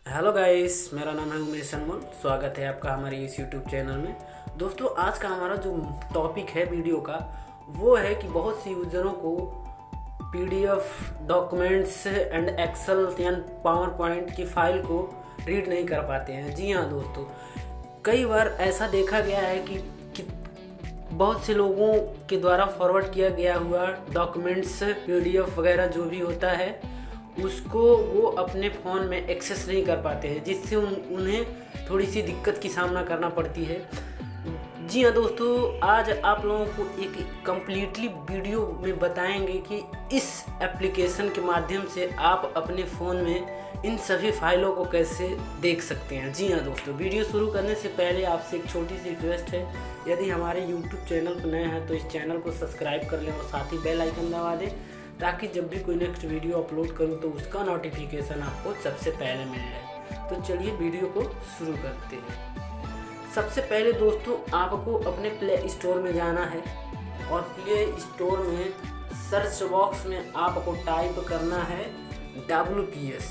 Hello guys, मेरा नाम है उमेश अनमोल। स्वागत है आपका हमारे इस यूट्यूब चैनल में। दोस्तों, आज का हमारा जो टॉपिक है वीडियो का वो है कि बहुत सी यूज़रों को पीडीएफ डॉक्यूमेंट्स एंड एक्सेल या पावर पॉइंट की फाइल को रीड नहीं कर पाते हैं। जी हाँ दोस्तों, कई बार ऐसा देखा गया है कि बहुत से लोगों के द्वारा फॉरवर्ड किया गया हुआ डॉक्यूमेंट्स पीडीएफ वगैरह जो भी होता है उसको वो अपने फ़ोन में एक्सेस नहीं कर पाते हैं, जिससे उन्हें थोड़ी सी दिक्कत की सामना करना पड़ती है। जी हाँ दोस्तों, आज आप लोगों को एक कम्प्लीटली वीडियो में बताएंगे कि इस एप्लीकेशन के माध्यम से आप अपने फ़ोन में इन सभी फाइलों को कैसे देख सकते हैं। जी हाँ दोस्तों, वीडियो शुरू करने से पहले आपसे एक छोटी सी रिक्वेस्ट है, यदि हमारे यूट्यूब चैनल पर नए हैं तो इस चैनल को सब्सक्राइब कर लें और साथ ही बेल आइकन दबा दें, ताकि जब भी कोई नेक्स्ट वीडियो अपलोड करूं तो उसका नोटिफिकेशन आपको सबसे पहले मिल जाए। तो चलिए वीडियो को शुरू करते हैं। सबसे पहले दोस्तों, आपको अपने प्ले स्टोर में जाना है और प्ले स्टोर में सर्च बॉक्स में आपको टाइप करना है WPS।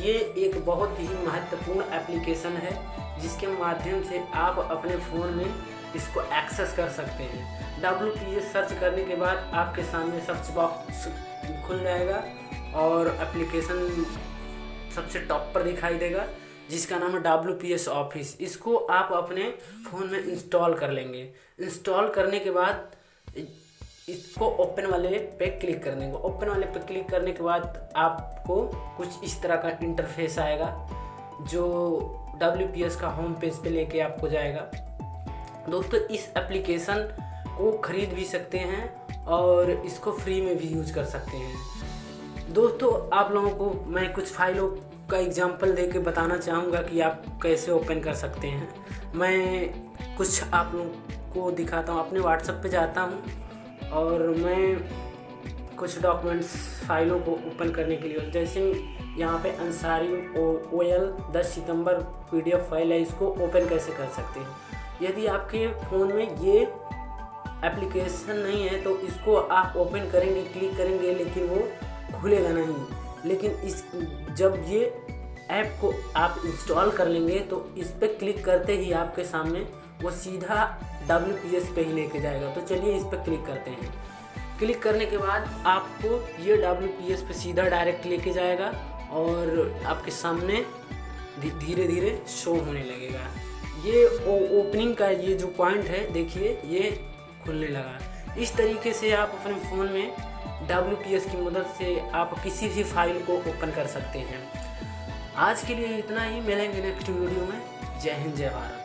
ये एक बहुत ही महत्वपूर्ण एप्लीकेशन है जिसके माध्यम से आप अपने फ़ोन में इसको एक्सेस कर सकते हैं। WPS सर्च करने के बाद आपके सामने सर्च बॉक्स खुल जाएगा और एप्लीकेशन सबसे टॉप पर दिखाई देगा जिसका नाम है WPS ऑफिस। इसको आप अपने फ़ोन में इंस्टॉल कर लेंगे। इंस्टॉल करने के बाद इसको ओपन वाले पे क्लिक कर देंगे। ओपन वाले पे क्लिक करने के बाद आपको कुछ इस तरह का इंटरफेस आएगा जो WPS का होम पेज पे लेके आपको जाएगा। दोस्तों, इस एप्लीकेशन को ख़रीद भी सकते हैं और इसको फ्री में भी यूज कर सकते हैं। दोस्तों, आप लोगों को मैं कुछ फाइलों का एग्जांपल देके बताना चाहूँगा कि आप कैसे ओपन कर सकते हैं। मैं कुछ आप लोगों को दिखाता हूँ। अपने व्हाट्सएप पे जाता हूँ और मैं कुछ डॉक्यूमेंट्स फाइलों को ओपन करने के लिए, जैसे यहाँ पे अंसारी OL 10 सितंबर PDF फाइल है, इसको ओपन कैसे कर सकते हैं। यदि आपके फ़ोन में ये एप्लीकेशन नहीं है तो इसको आप ओपन करेंगे, क्लिक करेंगे, लेकिन वो खुलेगा नहीं। लेकिन जब ये ऐप को आप इंस्टॉल कर लेंगे तो इस पर क्लिक करते ही आपके सामने वो सीधा WPS पे ही लेके जाएगा। तो चलिए इस पर क्लिक करते हैं। क्लिक करने के बाद आपको ये WPS पे सीधा डायरेक्ट लेके जाएगा और आपके सामने धीरे धीरे शो होने लगेगा। ये ओपनिंग का ये जो पॉइंट है, देखिए ये खुलने लगा। इस तरीके से आप अपने फ़ोन में WPS की मदद से आप किसी भी फाइल को ओपन कर सकते हैं। आज के लिए इतना ही। मिलेंगे नेक्स्ट वीडियो में। जय हिंद, जय भारत।